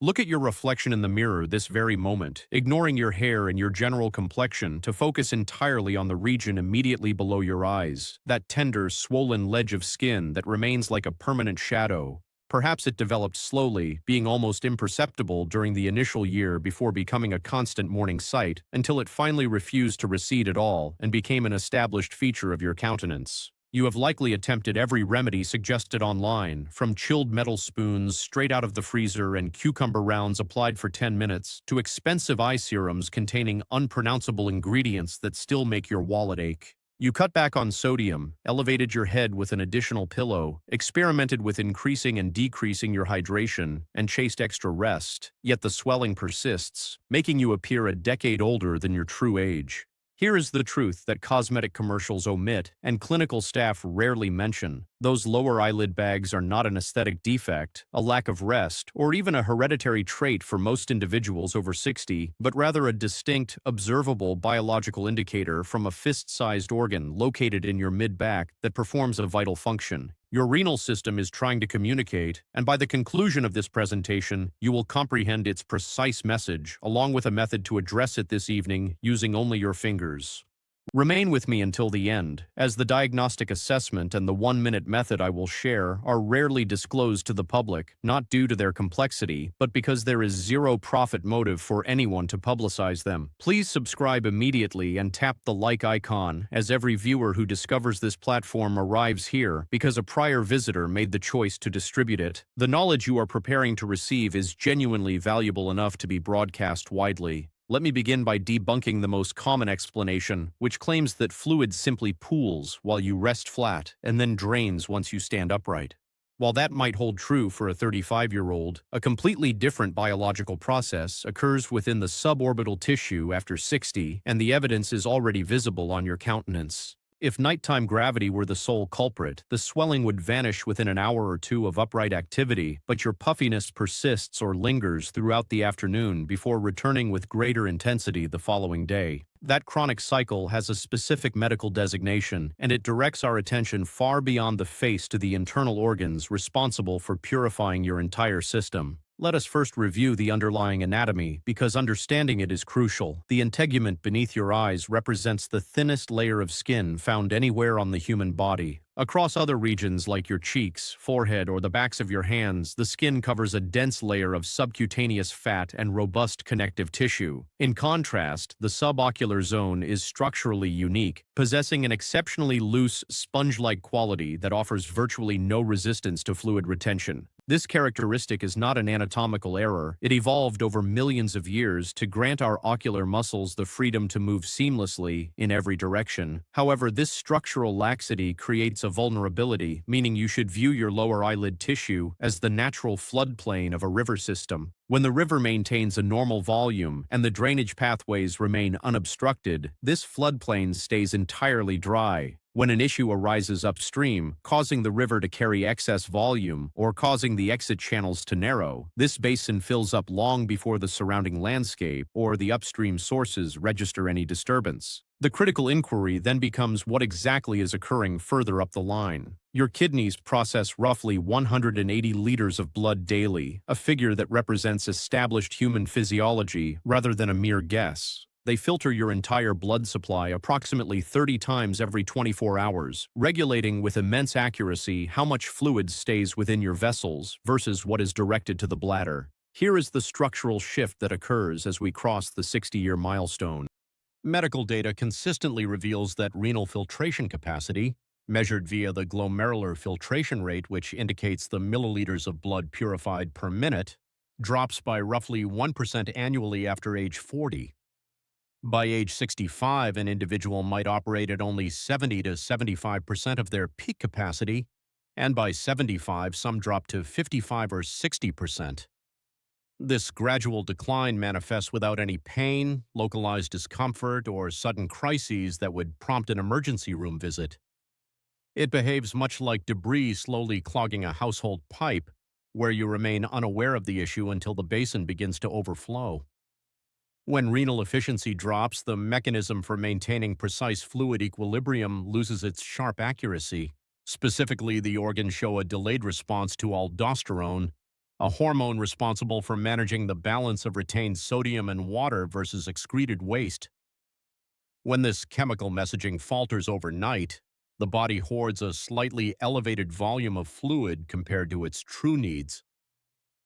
Look at your reflection in the mirror this very moment, ignoring your hair and your general complexion to focus entirely on the region immediately below your eyes, that tender, swollen ledge of skin that remains like a permanent shadow. Perhaps it developed slowly, being almost imperceptible during the initial year before becoming a constant morning sight, until it finally refused to recede at all and became an established feature of your countenance. You have likely attempted every remedy suggested online, from chilled metal spoons straight out of the freezer and cucumber rounds applied for 10 minutes, to expensive eye serums containing unpronounceable ingredients that still make your wallet ache. You cut back on sodium, elevated your head with an additional pillow, experimented with increasing and decreasing your hydration, and chased extra rest, yet the swelling persists, making you appear a decade older than your true age. Here is the truth that cosmetic commercials omit and clinical staff rarely mention. Those lower eyelid bags are not an aesthetic defect, a lack of rest, or even a hereditary trait for most individuals over 60, but rather a distinct, observable biological indicator from a fist-sized organ located in your mid-back that performs a vital function. Your renal system is trying to communicate, and by the conclusion of this presentation, you will comprehend its precise message, along with a method to address it this evening using only your fingers. Remain with me until the end, as the diagnostic assessment and the 1-minute method I will share are rarely disclosed to the public, not due to their complexity, but because there is zero profit motive for anyone to publicize them. Please subscribe immediately and tap the like icon, as every viewer who discovers this platform arrives here because a prior visitor made the choice to distribute it. The knowledge you are preparing to receive is genuinely valuable enough to be broadcast widely. Let me begin by debunking the most common explanation, which claims that fluid simply pools while you rest flat and then drains once you stand upright. While that might hold true for a 35-year-old, a completely different biological process occurs within the suborbital tissue after 60, and the evidence is already visible on your countenance. If nighttime gravity were the sole culprit, the swelling would vanish within an hour or two of upright activity, but your puffiness persists or lingers throughout the afternoon before returning with greater intensity the following day. That chronic cycle has a specific medical designation, and it directs our attention far beyond the face to the internal organs responsible for purifying your entire system. Let us first review the underlying anatomy, because understanding it is crucial. The integument beneath your eyes represents the thinnest layer of skin found anywhere on the human body. Across other regions like your cheeks, forehead, or the backs of your hands, the skin covers a dense layer of subcutaneous fat and robust connective tissue. In contrast, the subocular zone is structurally unique, possessing an exceptionally loose, sponge-like quality that offers virtually no resistance to fluid retention. This characteristic is not an anatomical error. It evolved over millions of years to grant our ocular muscles the freedom to move seamlessly in every direction. However, this structural laxity creates a vulnerability, meaning you should view your lower eyelid tissue as the natural floodplain of a river system. When the river maintains a normal volume and the drainage pathways remain unobstructed, this floodplain stays entirely dry. When an issue arises upstream, causing the river to carry excess volume or causing the exit channels to narrow, this basin fills up long before the surrounding landscape or the upstream sources register any disturbance. The critical inquiry then becomes what exactly is occurring further up the line. Your kidneys process roughly 180 liters of blood daily, a figure that represents established human physiology rather than a mere guess. They filter your entire blood supply approximately 30 times every 24 hours, regulating with immense accuracy how much fluid stays within your vessels versus what is directed to the bladder. Here is the structural shift that occurs as we cross the 60-year milestone. Medical data consistently reveals that renal filtration capacity, measured via the glomerular filtration rate, which indicates the milliliters of blood purified per minute, drops by roughly 1% annually after age 40. By age 65, an individual might operate at only 70 to 75% of their peak capacity, and by 75, some drop to 55 or 60%. This gradual decline manifests without any pain, localized discomfort, or sudden crises that would prompt an emergency room visit. It behaves much like debris slowly clogging a household pipe, where you remain unaware of the issue until the basin begins to overflow. When renal efficiency drops, the mechanism for maintaining precise fluid equilibrium loses its sharp accuracy. Specifically, the organs show a delayed response to aldosterone, a hormone responsible for managing the balance of retained sodium and water versus excreted waste. When this chemical messaging falters overnight, the body hoards a slightly elevated volume of fluid compared to its true needs.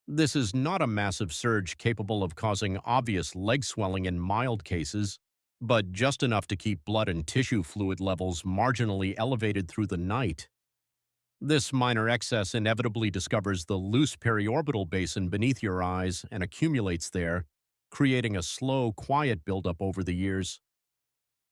This is not a massive surge capable of causing obvious leg swelling in mild cases, but just enough to keep blood and tissue fluid levels marginally elevated through the night. This minor excess inevitably discovers the loose periorbital basin beneath your eyes and accumulates there, creating a slow, quiet buildup over the years.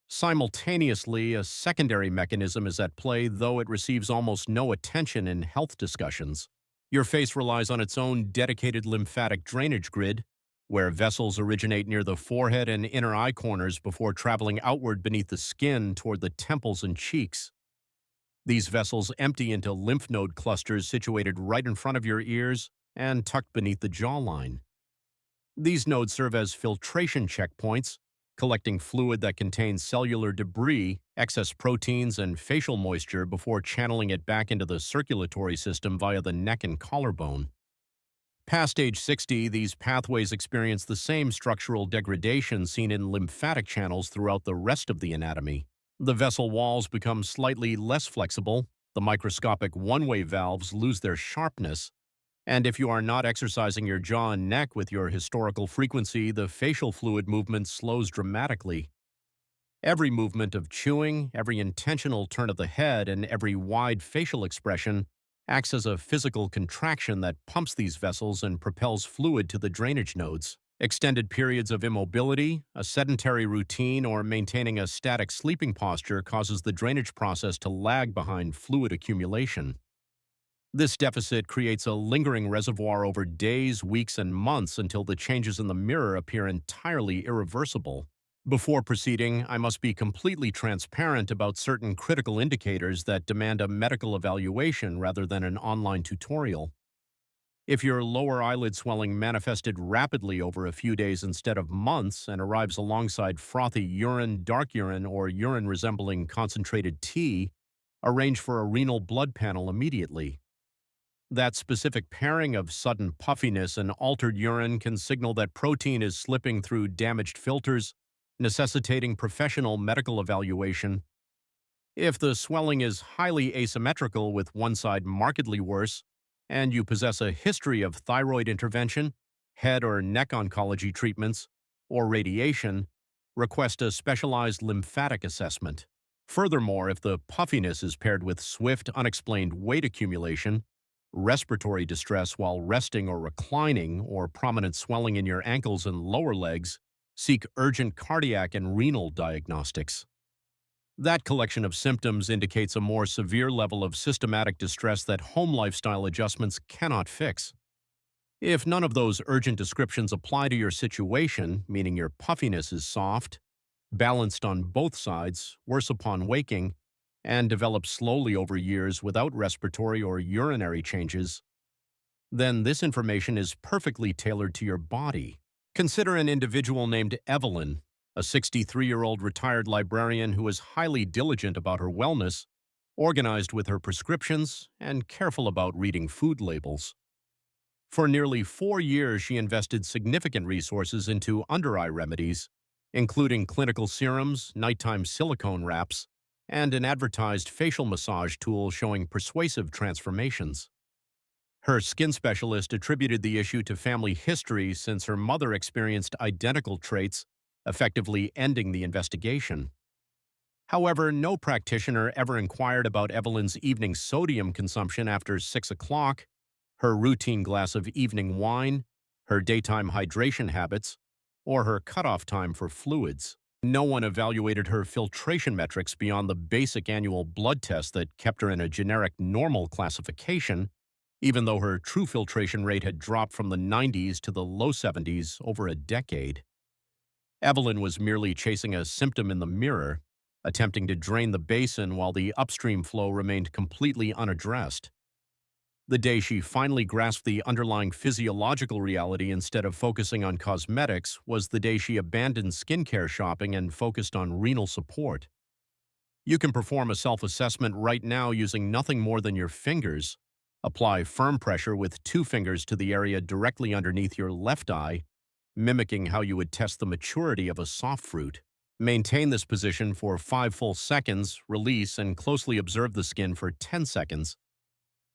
Simultaneously, a secondary mechanism is at play, though it receives almost no attention in health discussions. Your face relies on its own dedicated lymphatic drainage grid, where vessels originate near the forehead and inner eye corners before traveling outward beneath the skin toward the temples and cheeks. These vessels empty into lymph node clusters situated right in front of your ears and tucked beneath the jawline. These nodes serve as filtration checkpoints, collecting fluid that contains cellular debris, excess proteins, and facial moisture before channeling it back into the circulatory system via the neck and collarbone. Past age 60, these pathways experience the same structural degradation seen in lymphatic channels throughout the rest of the anatomy. The vessel walls become slightly less flexible, the microscopic one-way valves lose their sharpness, and if you are not exercising your jaw and neck with your historical frequency, the facial fluid movement slows dramatically. Every movement of chewing, every intentional turn of the head, and every wide facial expression acts as a physical contraction that pumps these vessels and propels fluid to the drainage nodes. Extended periods of immobility, a sedentary routine, or maintaining a static sleeping posture causes the drainage process to lag behind fluid accumulation. This deficit creates a lingering reservoir over days, weeks, and months until the changes in the mirror appear entirely irreversible. Before proceeding, I must be completely transparent about certain critical indicators that demand a medical evaluation rather than an online tutorial. If your lower eyelid swelling manifested rapidly over a few days instead of months and arrives alongside frothy urine, dark urine, or urine resembling concentrated tea, arrange for a renal blood panel immediately. That specific pairing of sudden puffiness and altered urine can signal that protein is slipping through damaged filters, necessitating professional medical evaluation. If the swelling is highly asymmetrical with one side markedly worse, and you possess a history of thyroid intervention, head or neck oncology treatments, or radiation, request a specialized lymphatic assessment. Furthermore, if the puffiness is paired with swift, unexplained weight accumulation, respiratory distress while resting or reclining, or prominent swelling in your ankles and lower legs, seek urgent cardiac and renal diagnostics. That collection of symptoms indicates a more severe level of systematic distress that home lifestyle adjustments cannot fix. If none of those urgent descriptions apply to your situation, meaning your puffiness is soft, balanced on both sides, worse upon waking, and develops slowly over years without respiratory or urinary changes, then this information is perfectly tailored to your body. Consider an individual named Evelyn, a 63-year-old retired librarian who is highly diligent about her wellness, organized with her prescriptions, and careful about reading food labels. For nearly 4 years, she invested significant resources into under-eye remedies, including clinical serums, nighttime silicone wraps, and an advertised facial massage tool showing persuasive transformations. Her skin specialist attributed the issue to family history since her mother experienced identical traits, effectively ending the investigation. However, no practitioner ever inquired about Evelyn's evening sodium consumption after 6 o'clock, her routine glass of evening wine, her daytime hydration habits, or her cutoff time for fluids. No one evaluated her filtration metrics beyond the basic annual blood test that kept her in a generic normal classification, even though her true filtration rate had dropped from the 90s to the low 70s over a decade. Evelyn was merely chasing a symptom in the mirror, attempting to drain the basin while the upstream flow remained completely unaddressed. The day she finally grasped the underlying physiological reality instead of focusing on cosmetics was the day she abandoned skincare shopping and focused on renal support. You can perform a self-assessment right now using nothing more than your fingers, Apply firm pressure with 2 fingers to the area directly underneath your left eye, mimicking how you would test the maturity of a soft fruit. Maintain this position for 5 full seconds, release, and closely observe the skin for 10 seconds.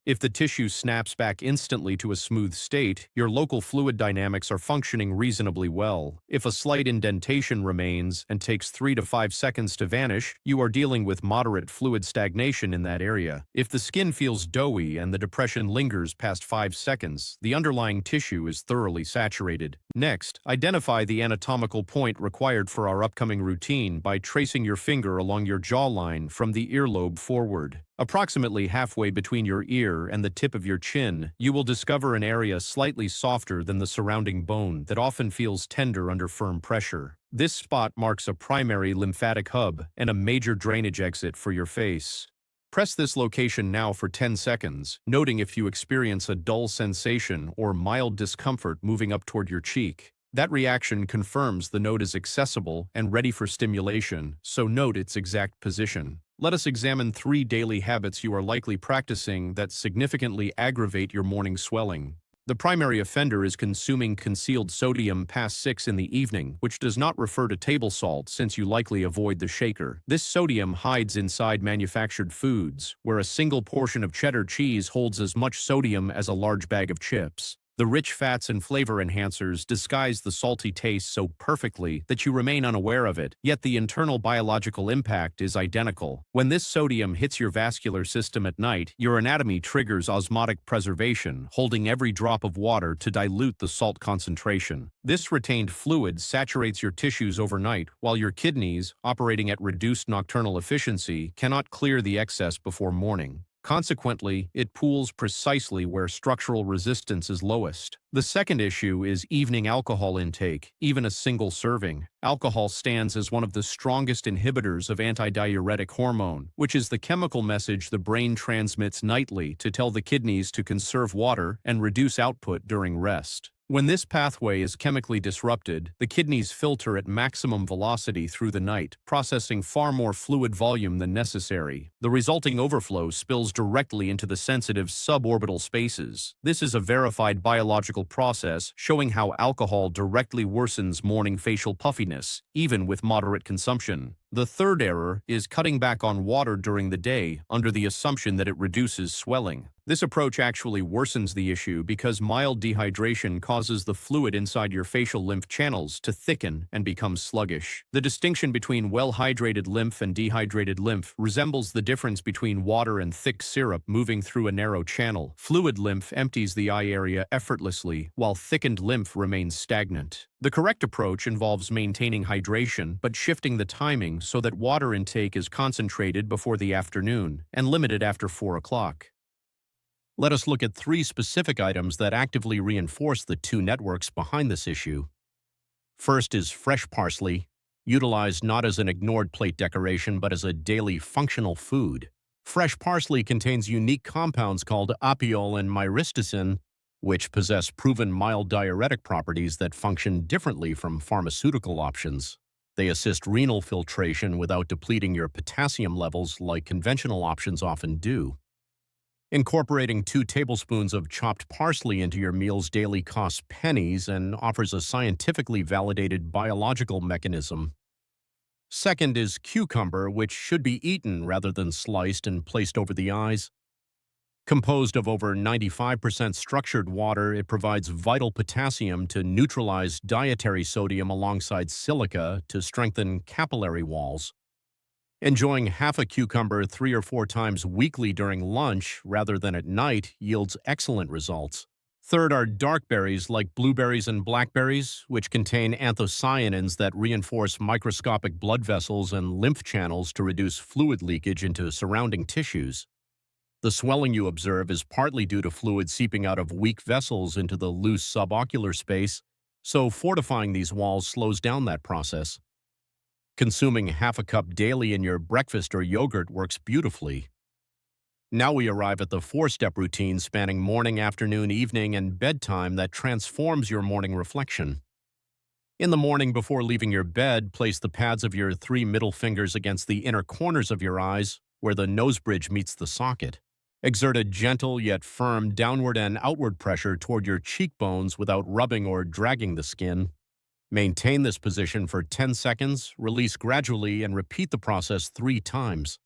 If the tissue snaps back instantly to a smooth state, your local fluid dynamics are functioning reasonably well. If a slight indentation remains and takes 3 to 5 seconds to vanish, you are dealing with moderate fluid stagnation in that area. If the skin feels doughy and the depression lingers past 5 seconds, the underlying tissue is thoroughly saturated. Next, identify the anatomical point required for our upcoming routine by tracing your finger along your jawline from the earlobe forward. Approximately halfway between your ear and the tip of your chin, you will discover an area slightly softer than the surrounding bone that often feels tender under firm pressure. This spot marks a primary lymphatic hub and a major drainage exit for your face. Press this location now for 10 seconds, noting if you experience a dull sensation or mild discomfort moving up toward your cheek. That reaction confirms the node is accessible and ready for stimulation, so note its exact position. Let us examine 3 daily habits you are likely practicing that significantly aggravate your morning swelling. The primary offender is consuming concealed sodium past 6 in the evening, which does not refer to table salt since you likely avoid the shaker. This sodium hides inside manufactured foods, where a single portion of cheddar cheese holds as much sodium as a large bag of chips. The rich fats and flavor enhancers disguise the salty taste so perfectly that you remain unaware of it, yet the internal biological impact is identical. When this sodium hits your vascular system at night, your anatomy triggers osmotic preservation, holding every drop of water to dilute the salt concentration. This retained fluid saturates your tissues overnight, while your kidneys, operating at reduced nocturnal efficiency, cannot clear the excess before morning. Consequently, it pools precisely where structural resistance is lowest. The second issue is evening alcohol intake, even a single serving. Alcohol stands as one of the strongest inhibitors of antidiuretic hormone, which is the chemical message the brain transmits nightly to tell the kidneys to conserve water and reduce output during rest. When this pathway is chemically disrupted, the kidneys filter at maximum velocity through the night, processing far more fluid volume than necessary. The resulting overflow spills directly into the sensitive suborbital spaces. This is a verified biological process showing how alcohol directly worsens morning facial puffiness, even with moderate consumption. The third error is cutting back on water during the day under the assumption that it reduces swelling. This approach actually worsens the issue because mild dehydration causes the fluid inside your facial lymph channels to thicken and become sluggish. The distinction between well-hydrated lymph and dehydrated lymph resembles the difference between water and thick syrup moving through a narrow channel. Fluid lymph empties the eye area effortlessly, while thickened lymph remains stagnant. The correct approach involves maintaining hydration but shifting the timing so that water intake is concentrated before the afternoon and limited after 4 o'clock. Let us look at 3 specific items that actively reinforce the 2 networks behind this issue. First is fresh parsley, utilized not as an ignored plate decoration but as a daily functional food. Fresh parsley contains unique compounds called apiol and myristicin, which possess proven mild diuretic properties that function differently from pharmaceutical options. They assist renal filtration without depleting your potassium levels like conventional options often do. Incorporating 2 tablespoons of chopped parsley into your meals daily costs pennies and offers a scientifically validated biological mechanism. Second is cucumber, which should be eaten rather than sliced and placed over the eyes. Composed of over 95% structured water, it provides vital potassium to neutralize dietary sodium alongside silica to strengthen capillary walls. Enjoying half a cucumber 3 or 4 times weekly during lunch rather than at night yields excellent results. Third are dark berries like blueberries and blackberries, which contain anthocyanins that reinforce microscopic blood vessels and lymph channels to reduce fluid leakage into surrounding tissues. The swelling you observe is partly due to fluid seeping out of weak vessels into the loose subocular space, so fortifying these walls slows down that process. Consuming half a cup daily in your breakfast or yogurt works beautifully. Now we arrive at the 4-step routine spanning morning, afternoon, evening, and bedtime that transforms your morning reflection. In the morning before leaving your bed, place the pads of your 3 middle fingers against the inner corners of your eyes where the nose bridge meets the socket. Exert a gentle yet firm downward and outward pressure toward your cheekbones without rubbing or dragging the skin. Maintain this position for 10 seconds, release gradually, and repeat the process 3 times.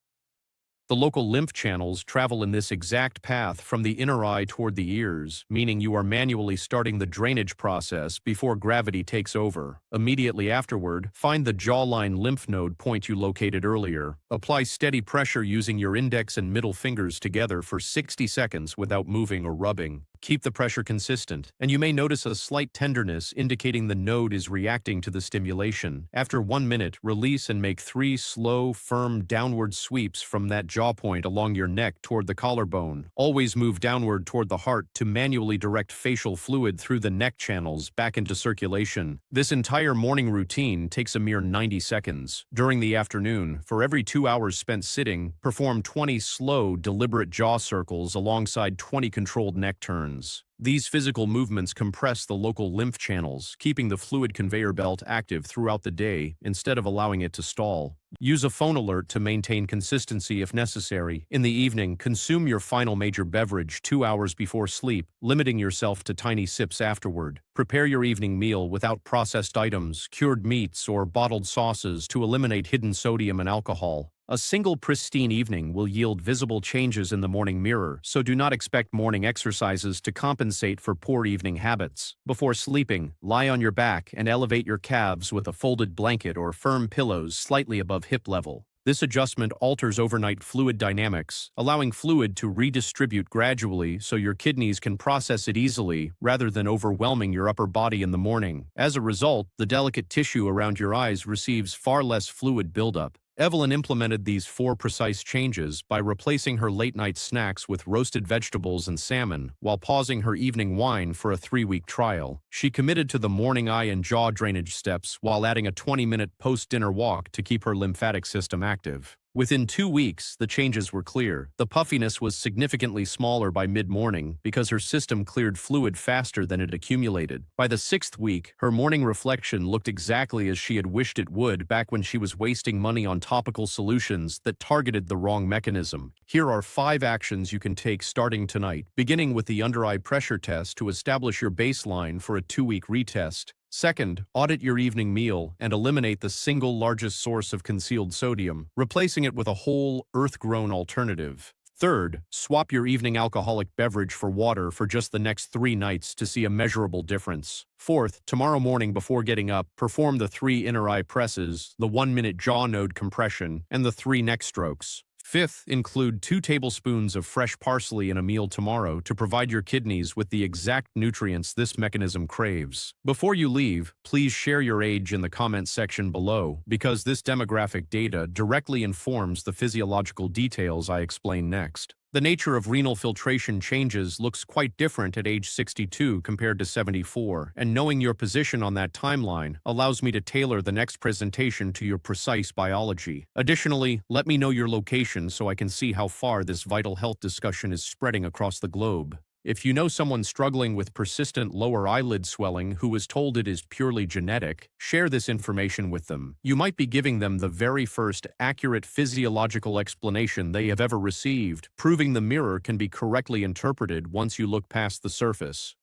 The local lymph channels travel in this exact path from the inner eye toward the ears, meaning you are manually starting the drainage process before gravity takes over. Immediately afterward, find the jawline lymph node point you located earlier. Apply steady pressure using your index and middle fingers together for 60 seconds without moving or rubbing. Keep the pressure consistent, and you may notice a slight tenderness indicating the node is reacting to the stimulation. After 1 minute, release and make 3 slow, firm downward sweeps from that jaw point along your neck toward the collarbone. Always move downward toward the heart to manually direct facial fluid through the neck channels back into circulation. This entire morning routine takes a mere 90 seconds. During the afternoon, for every 2 hours spent sitting, perform 20 slow, deliberate jaw circles alongside 20 controlled neck turns. These physical movements compress the local lymph channels, keeping the fluid conveyor belt active throughout the day instead of allowing it to stall. Use a phone alert to maintain consistency if necessary. In the evening, consume your final major beverage 2 hours before sleep, limiting yourself to tiny sips afterward. Prepare your evening meal without processed items, cured meats, or bottled sauces to eliminate hidden sodium and alcohol. A single pristine evening will yield visible changes in the morning mirror, so do not expect morning exercises to compensate for poor evening habits. Before sleeping, lie on your back and elevate your calves with a folded blanket or firm pillows slightly above hip level. This adjustment alters overnight fluid dynamics, allowing fluid to redistribute gradually so your kidneys can process it easily rather than overwhelming your upper body in the morning. As a result, the delicate tissue around your eyes receives far less fluid buildup. Evelyn implemented these 4 precise changes by replacing her late-night snacks with roasted vegetables and salmon, while pausing her evening wine for a 3-week trial. She committed to the morning eye and jaw drainage steps while adding a 20-minute post-dinner walk to keep her lymphatic system active. Within 2 weeks, the changes were clear. The puffiness was significantly smaller by mid-morning because her system cleared fluid faster than it accumulated. By the 6th week, her morning reflection looked exactly as she had wished it would back when she was wasting money on topical solutions that targeted the wrong mechanism. Here are 5 actions you can take starting tonight, beginning with the under-eye pressure test to establish your baseline for a 2-week retest. Second, audit your evening meal and eliminate the single largest source of concealed sodium, replacing it with a whole, earth-grown alternative. Third, swap your evening alcoholic beverage for water for just the next 3 nights to see a measurable difference. Fourth, tomorrow morning before getting up, perform the 3 inner eye presses, the 1-minute jaw node compression, and the 3 neck strokes. Fifth, include 2 tablespoons of fresh parsley in a meal tomorrow to provide your kidneys with the exact nutrients this mechanism craves. Before you leave, please share your age in the comments section below, because this demographic data directly informs the physiological details I explain next. The nature of renal filtration changes looks quite different at age 62 compared to 74, and knowing your position on that timeline allows me to tailor the next presentation to your precise biology. Additionally, let me know your location so I can see how far this vital health discussion is spreading across the globe. If you know someone struggling with persistent lower eyelid swelling who is told it is purely genetic, share this information with them. You might be giving them the very first accurate physiological explanation they have ever received, proving the mirror can be correctly interpreted once you look past the surface.